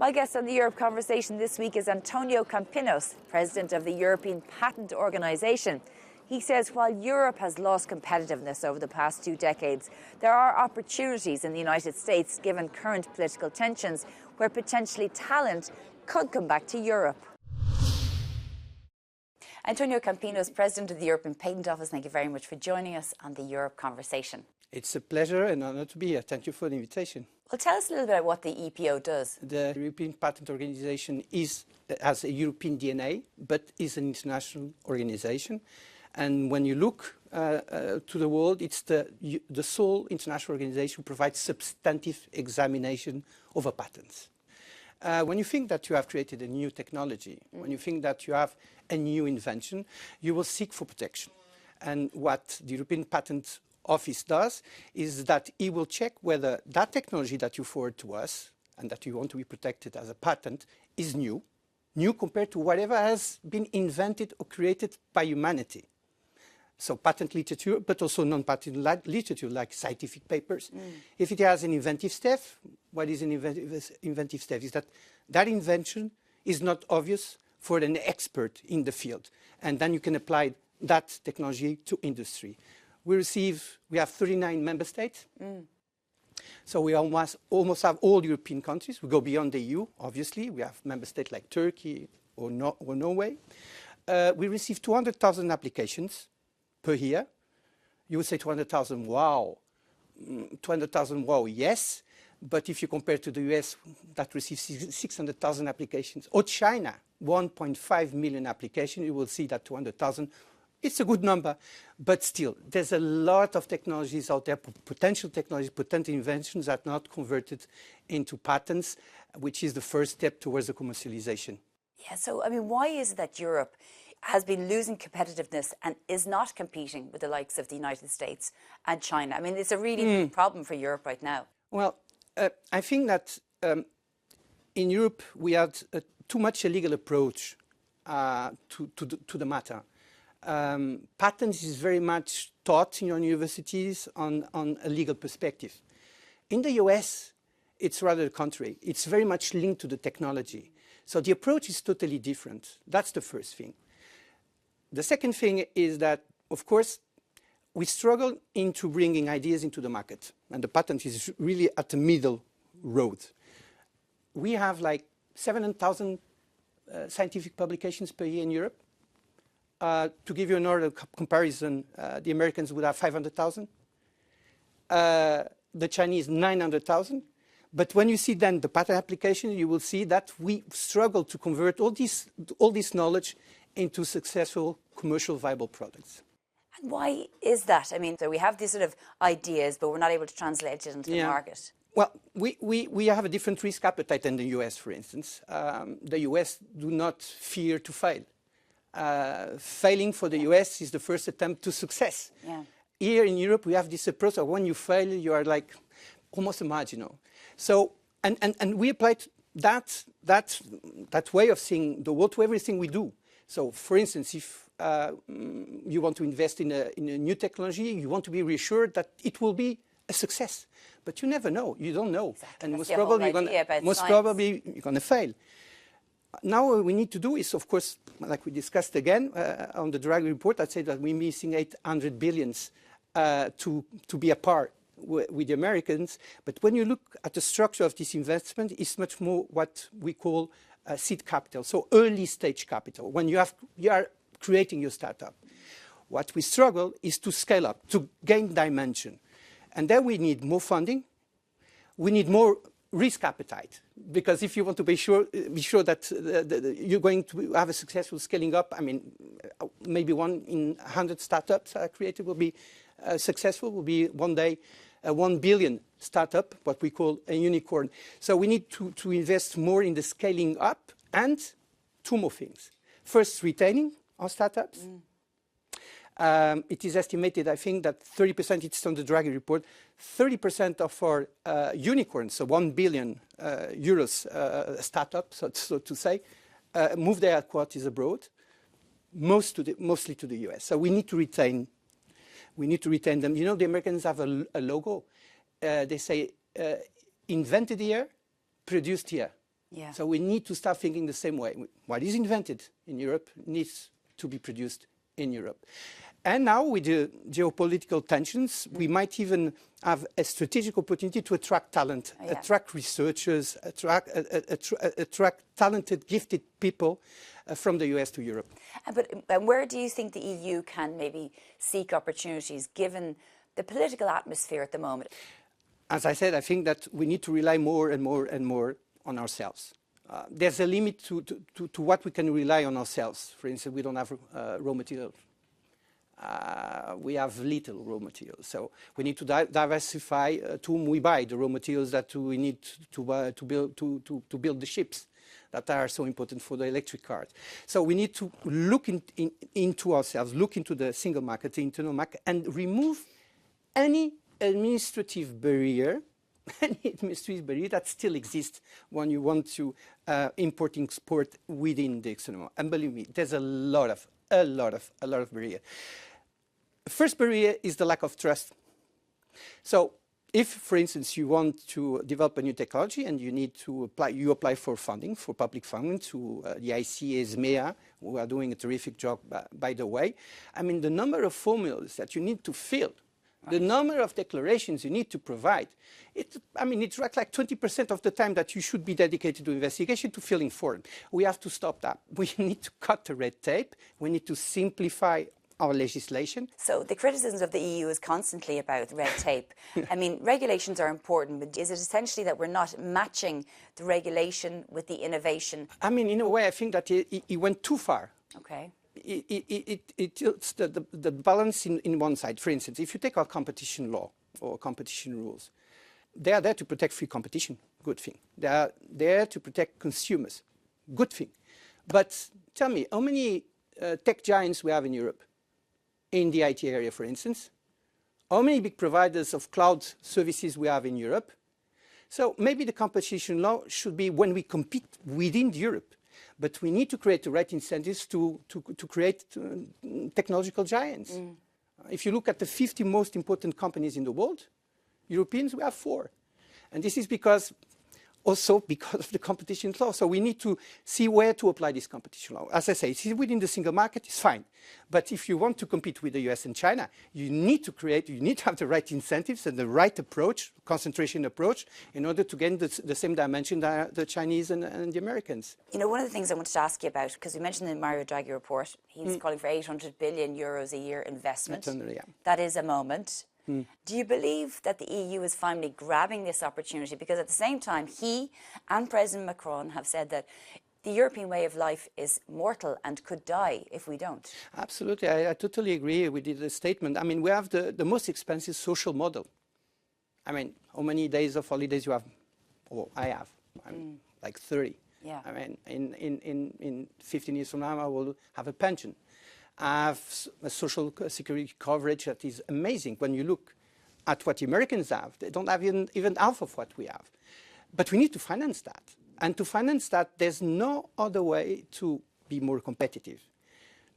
My guest on the Europe Conversation this week is Antonio Campinos, President of the European Patent Organisation. He says while Europe has lost competitiveness over the past 2 decades, there are opportunities in the United States given current political tensions where potentially talent could come back to Europe. Antonio Campinos, President of the European Patent Office, thank you very much for joining us on the Europe Conversation. It's a pleasure and honor to be here. Thank you for the invitation. Well, tell us a little bit about what the EPO does. The European Patent Organization has a European DNA, but is an international organization. And when you look to the world, it's the sole international organization who provides substantive examination of a patent. When you think that you have created a new technology, when you think that you have a new invention, you will seek for protection. And what the European Patent Office does is that it will check whether that technology that you forward to us and that you want to be protected as a patent is new compared to whatever has been invented or created by humanity. So patent literature, but also non-patent literature like scientific papers. If it has an inventive step, what is an inventive step? Is that invention is not obvious for an expert in the field. And then you can apply that technology to industry. We have 39 member states. So we almost have all European countries. We go beyond the EU, obviously. We have member states like Turkey or Norway. We receive 200,000 applications per year. You would say 200,000, wow. 200,000, wow, yes. But if you compare to the US, that receives 600,000 applications. Or China, 1.5 million applications, you will see that 200,000. It's a good number, but still, there's a lot of technologies out there, potential technologies, potential inventions that are not converted into patents, which is the first step towards the commercialization. Yeah, so, I mean, why is it that Europe has been losing competitiveness and is not competing with the likes of the United States and China? I mean, it's a really big problem for Europe right now. Well, I think that in Europe, we had too much a legal approach to the matter. Patents is very much taught in universities on a legal perspective. In the US, it's rather the contrary. It's very much linked to the technology. So the approach is totally different. That's the first thing. The second thing is that, of course, we struggle into bringing ideas into the market. And the patent is really at the middle road. We have like 700,000 scientific publications per year in Europe. To give you another comparison, the Americans would have 500,000. The Chinese, 900,000. But when you see then the patent application, you will see that we struggle to convert all this knowledge into successful commercial viable products. And why is that? I mean, so we have these sort of ideas, but we're not able to translate it into the market. Well, we have a different risk appetite than the US, for instance. The US do not fear to fail. Failing for the US is the first attempt to success. Here in Europe, we have this approach of when you fail, you are like almost marginal. So, and we applied that way of seeing the world to everything we do. So, for instance, if you want to invest in a new technology, you want to be reassured that it will be a success. But you never know. You don't know. Exactly. And most probably you're going to fail. Now what we need to do is, of course, like we discussed again on the Draghi report, I'd say that we're missing 800 billions to be a par with the Americans. But when you look at the structure of this investment, it's much more what we call seed capital, so early stage capital, when you are creating your startup. What we struggle is to scale up, to gain dimension. And then we need more funding. We need more risk appetite, because if you want to be sure that you're going to have a successful scaling up, I mean, maybe 1 in 100 startups are created will be successful, will be one day a 1 billion startup, what we call a unicorn. So we need to invest more in the scaling up, and 2 more things. First, retaining our startups. It is estimated, I think, that 30%, it's on the Draghi report, 30% of our unicorns, so 1 billion euros startup, so to say, move their headquarters abroad, mostly to the US. So we need to retain them. You know, the Americans have a logo. They say, invented here, produced here. Yeah. So we need to start thinking the same way. What is invented in Europe needs to be produced in Europe. And now with the geopolitical tensions, we might even have a strategic opportunity to attract talent, attract researchers, attract talented, gifted people from the US to Europe. But where do you think the EU can maybe seek opportunities given the political atmosphere at the moment? As I said, I think that we need to rely more and more and more on ourselves. There's a limit to what we can rely on ourselves. For instance, we don't have raw materials. We have little raw materials, so we need to diversify to whom we buy the raw materials that we need to build the ships that are so important for the electric cars. So we need to look into ourselves, look into the single market, the internal market, and remove any administrative barrier that still exists when you want to import and export within the external market. And believe me, there's a lot of barrier. First barrier is the lack of trust. So if, for instance, you want to develop a new technology and you need to apply for funding, for public funding to the IC, ESMEA, who are doing a terrific job, by the way. I mean, the number of formulas that you need to fill, the number of declarations you need to provide, it's like 20% of the time that you should be dedicated to investigation to filling form. We have to stop that. We need to cut the red tape. We need to simplify our legislation. So the criticisms of the EU is constantly about red tape. I mean, regulations are important, but is it essentially that we're not matching the regulation with the innovation? I mean, in a way, I think that it went too far. Okay. It tilts the balance in one side. For instance, if you take our competition law or competition rules, they are there to protect free competition, good thing. They are there to protect consumers, good thing. But tell me, how many tech giants we have in Europe? In the IT area, for instance? How many big providers of cloud services we have in Europe? So maybe the competition law should be when we compete within Europe. But we need to create the right incentives to create technological giants. If you look at the 50 most important companies in the world, Europeans, we have 4. And this is also because of the competition law. So we need to see where to apply this competition law. As I say, if it's within the single market, it's fine. But if you want to compete with the US and China, you need to have the right incentives and the right approach, concentration approach, in order to gain the same dimension that the Chinese and the Americans. You know, one of the things I wanted to ask you about, because we mentioned in the Mario Draghi report, he's calling for 800 billion euros a year investment. That is a moment. Do you believe that the EU is finally grabbing this opportunity? Because at the same time, he and President Macron have said that the European way of life is mortal and could die if we don't. Absolutely. I totally agree with the statement. I mean, we have the most expensive social model. I mean, how many days of holidays you have? Oh, I have. Like 30. Yeah. I mean, in 15 years from now, I will have a pension. I have a social security coverage that is amazing. When you look at what the Americans have, they don't have even half of what we have. But we need to finance that. And to finance that, there's no other way to be more competitive.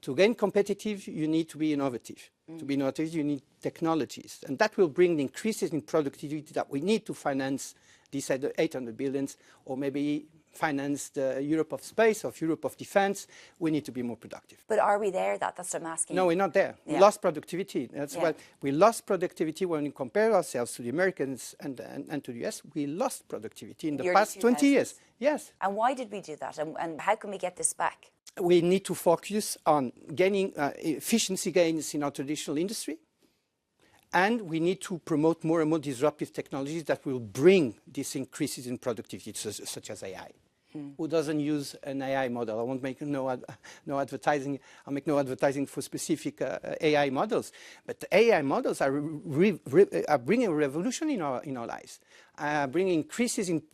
To gain competitive, you need to be innovative. To be innovative, you need technologies. And that will bring the increases in productivity that we need to finance these 800 billions, or maybe finance the Europe of space, of Europe of defense. We need to be more productive. But are we there? That's what I'm asking. No, we're not there. Yeah. We lost productivity. That's why we lost productivity when we compare ourselves to the Americans and to the US. We lost productivity in the past 20 years. Yes. And why did we do that? And how can we get this back? We need to focus on gaining efficiency gains in our traditional industry. And we need to promote more and more disruptive technologies that will bring these increases in productivity, such as AI. Who doesn't use an AI model? I won't make no advertising. I'll make no advertising for specific AI models. But the AI models are bringing a revolution in our lives, bringing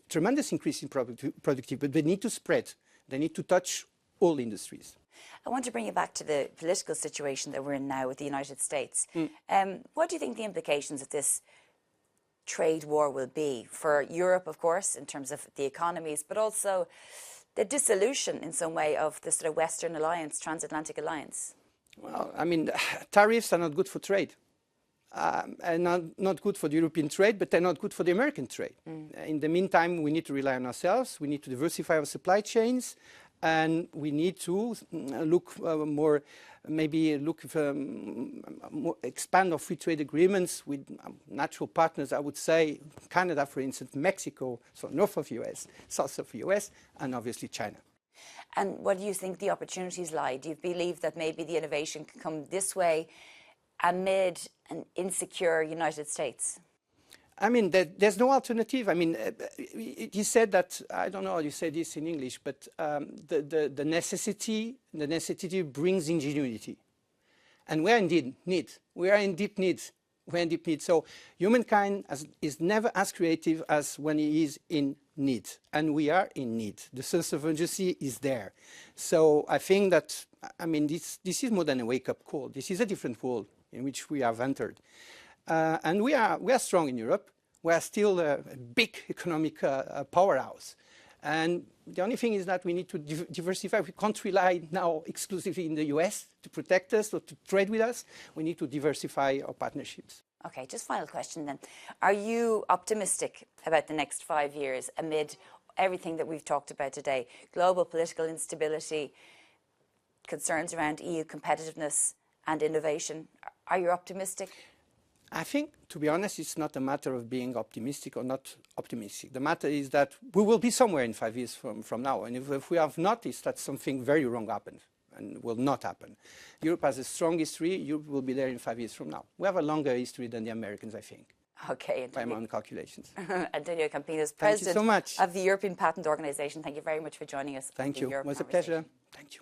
tremendous increase in productivity. But they need to spread. They need to touch all industries. I want to bring you back to the political situation that we're in now with the United States. What do you think the implications of this trade war will be for Europe, of course, in terms of the economies, but also the dissolution in some way of the sort of Western alliance, transatlantic alliance? Well, I mean, tariffs are not good for trade. and not good for the European trade, but they're not good for the American trade. In the meantime, we need to rely on ourselves. We need to diversify our supply chains, and we need to look more, maybe look more, expand our free trade agreements with natural partners. I would say Canada, for instance, Mexico, so north of US, south of US, and obviously China. And what do you think the opportunities lie? Do you believe that maybe the innovation can come this way amid an insecure United States? I mean, there's no alternative. I mean, you said that, I don't know how you say this in English, but the necessity brings ingenuity. And we're in deep need. We are in deep need. We're in deep need. So humankind is never as creative as when he is in need. And we are in need. The sense of urgency is there. So I think that, I mean, this is more than a wake-up call. This is a different world in which we have entered. And we are strong in Europe. We are still a big economic powerhouse. And the only thing is that we need to diversify. We can't rely now exclusively in the US to protect us or to trade with us. We need to diversify our partnerships. Okay, just final question then. Are you optimistic about the next 5 years amid everything that we've talked about today? Global political instability, concerns around EU competitiveness and innovation. Are you optimistic? I think, to be honest, it's not a matter of being optimistic or not optimistic. The matter is that we will be somewhere in 5 years from now. And if we have noticed that something very wrong happened and will not happen. Europe has a strong history. Europe will be there in 5 years from now. We have a longer history than the Americans, I think. Okay. By my own calculations. Antonio Campinos, President of the European Patent Organization. Thank you very much for joining us. Thank you. It was a pleasure. Thank you.